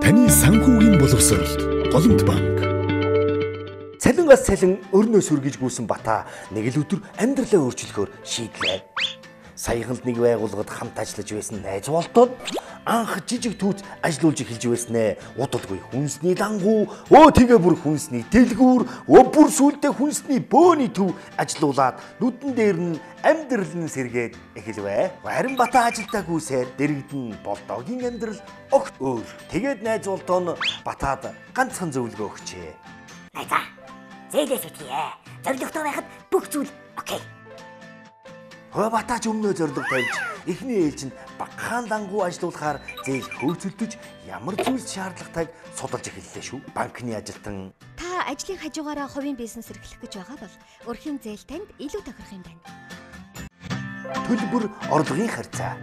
Таны санхүүгийн боловсролд Голомт банк. Цалингаас цалин өрнөө сүргэж гүйсэн Бата нэг л өдөр амьдралаа өөрчлөхөөр шийдлээ. Саяхан нэг байгууллагад хамт ажиллаж байсан найз болтоод анх жижиг түүц ажиллуулж эхэлж байснаа удалгүй хүнсний лангуу, тэгээ бүр хүнсний дэлгүүр, бүр сүултээ хүнсний бөөний төв ажиллуулад нүдэн дээр нь амьдрал нь сэргээд эхэлвэ. Харин Бата ажилдаа гүйсээр дэрэгдэн болдоогийн амьдрал огт өөр. Тэгээд найз болтоо нь Батад ганцхан зөвлөгөө өгчээ. Найзаа, зээлээс үтгийе. Зорилготой байхад бүх зүйл окей. Батаач өмнөө зорилго тавьж эхний ээлжинд багахан лангуу ажиллуулахаар зээл хөөцөлдөж ямар зүйлс шаардлагатайг судалж эхэллээ шүү. Банкны ажилтан та ажлын хажуугаараа хувийн бизнес эрхлэх гэж байгаа бол өрхийн зээл танд илүү тохирох юм байна. Төлбөр орлогын харьцаа.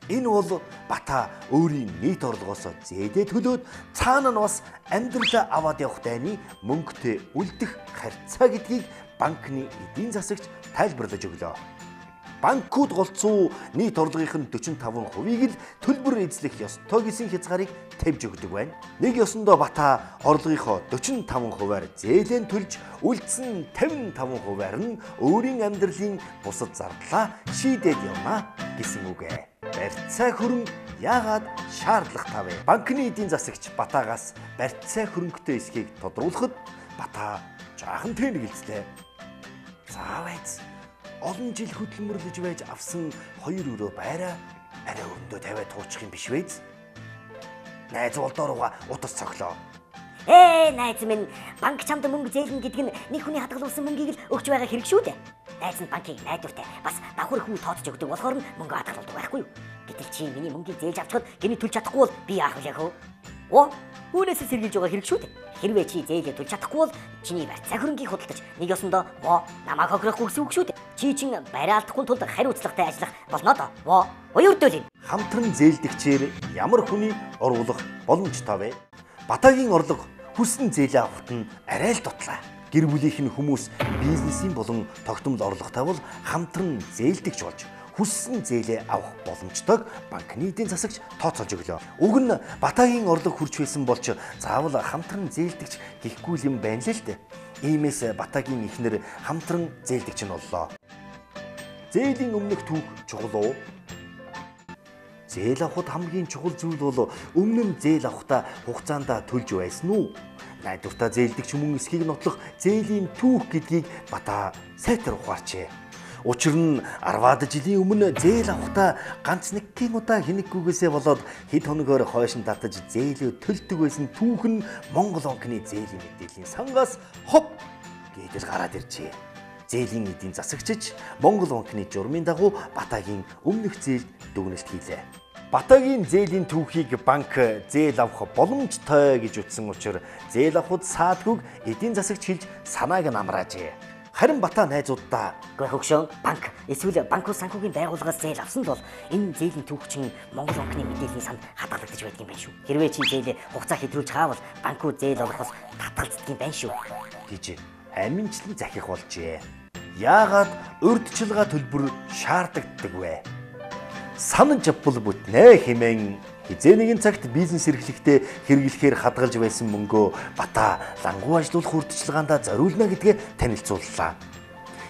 Энэ бол Бата өөрийн нийт орлогоос зээлээ төлөөд цаана нь бас амьдралаа аваад явах дайны мөнгөтэй үлдэх харьцаа гэдгийг банкны эдийн засагч тайлбарлаж өглөө. Банкуд голцоо нийт орлогын 45%-ийг л төлбөр эзлэх ёстой гэсэн хязгаарыг тавьж өгдөг байна. Нэг ёсондоо Бата орлогынхоо 45%-аар зээлэн төлж үлдсэн 55%-аар нь өөрийн амьдралын бусад зардлаа шийдээд явна гэсэн үг ээ. Барьцаа хөрөнгө яагаад шаардлагатай вэ? Банкны эдийн засагч Батагаас барьцаа хөрөнгөтэй эсхийг тодруулахад Бата жаахан тэнэгэлцлээ. Заавайц олон жил хөдөлмөрлөж байж авсан 2 өрөө байраа арай өрөндөө тавиад туучих юм биш вэ? Найз болдоорууга утас цоглоо. Найз минь, банк чамд мөнгө зээлнэ гэдэг нь нэг хүний хадгалуулсан мөнгийг л өгч байгаа хэрэг шүү дээ. Найз нь банкыг найдвартай бас давхар хүн тооцож өгдөг болохоор нь мөнгө хадгалуулдаг байхгүй юу? Гэтэл чи миний мөнгийг зээлж авчихад гинэ төлж чадахгүй бол би яах вэ хөө? Үүнээс сэргийлж байгаа хэрэг шүү дээ. Хэрвээ чи зээлээ төлж чадахгүй бол чиний барьцаа хөрөнгийг худалдаж нэг ёсондоо намайг хохирохгүй гэсэн үг шүү дээ. Чи чин бариалдахгүй тулд хариуцлагатай ажиллах болно доо. Уяурдуулъя. Хамтран зээлдэгчээр ямар хүний оруулах боломжтой вэ? Батагийн орлого хүссэн зээлээ авахт нь арай л дутлаа. Гэр бүлийнх нь хүмүүс бизнесийн болон тогтмол орлоготой бол хамтран зээлдэгч болж хүссэн зээлээ авах боломжтойг банкны эдийн засагч тооцоолж өглөө. Уг нь Батагийн орлого хүрч байсан болч заавал хамтран зээлдэгч гэхгүй юм байна л дээ. Иймээс Батагийн эхнэр хамтран зээлдэгч нь боллоо. Зээлийн өмнөх түүх чухал уу? Зээл авахд хамгийн чухал зүйл бол өмнө нь зээл авахдаа хугацаанд төлж байсан уу? Найдвартай зээлдэгч мөн эсхийг нотлох зээлийн түүх гэдгийг Бата сайтар ухаарчээ. Учир нь 10-аад жилийн өмнө зээл авахдаа ганц нэгэн удаа хинэггүйгээсээ болоод хэд хоногоор хойшин татаж зээлөө төлдөг байсан түүх нь Монгол банкны зээлийн мэдээллийн сангаас хоп гэдэл гараад иржээ. Зээлийн эдийн засагчиж Монгол банкны журмын дагуу Батагийн өмнөх зээлд дүгнэлт хийлээ. Батагийн зээлийн түүхийг банк зээл авах боломжтой гэж утсан учраас зээл авахд саадгүйг эдийн засагч хэлж санааг нь амраажээ. Харин Бата найзуудаа хөгшөө банк эсвэл банкуд санхүүгийн байгууллагаас зээл авсан бол энэ зээлийн түүх чинь Монгол банкны мэдээллийн санд хадгалагдаж байдаг юм байна шүү. Хэрвээ чи зээлээ хугацаа хэтрүүлж хаавал банкуд зээл олохоос татгалздаг юм байна шүү гэж аминчлан захих болжээ. Яагаад урьдчилгаа төлбөр шаарддаг вэ? Санаж бул бүтнэ хэмээн хизээ нэгэн цагт бизнес эрхлэхдээ хэрэглэхээр хадгалж байсан мөнгөө Бата лангуу ажиллуулах урьдчилгаанд зориулна гэдгээ танилцууллаа.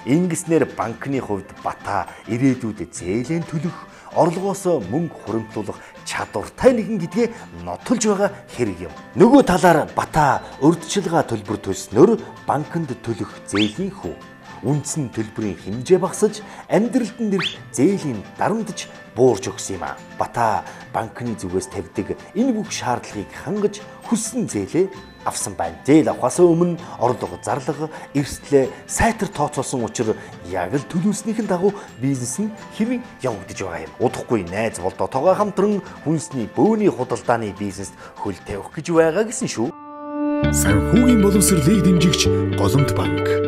Ингэснээр банкны хувьд Бата ирээдүйд зээлэн төлөх, орлогоос мөнгө хуримтлуулах чадвартай нэгэн гэдгээ нотолж байгаа хэрэг юм. Нөгөө талаар Бата урьдчилгаа төлбөр төлснөөр банкнд төлөх зээлийн хүү үндсэн төлбөрийн хэмжээ багасж амьдралд нь ирэх зээлийн дарамтж буурч өгсөн юм а. Бата банкны зүгээс тавьдаг энэ бүх шаардлагыг хангаж хүссэн зээлээ авсан байна. Зээл авахаас өмнө орлого, зарлага, эрсдлээ сайтар тооцоолсон учраас яг л төлөвлөснийхэн дагуу бизнес нь хэвэн явагдаж байгаа юм. Удахгүй найз болдоотойгоо хамтран хүнсний бөөний худалдааны бизнест хөл тавих гэж байгаа гэсэн шүү. Санхүүгийн боловсролыг дэмжигч Голомт банк.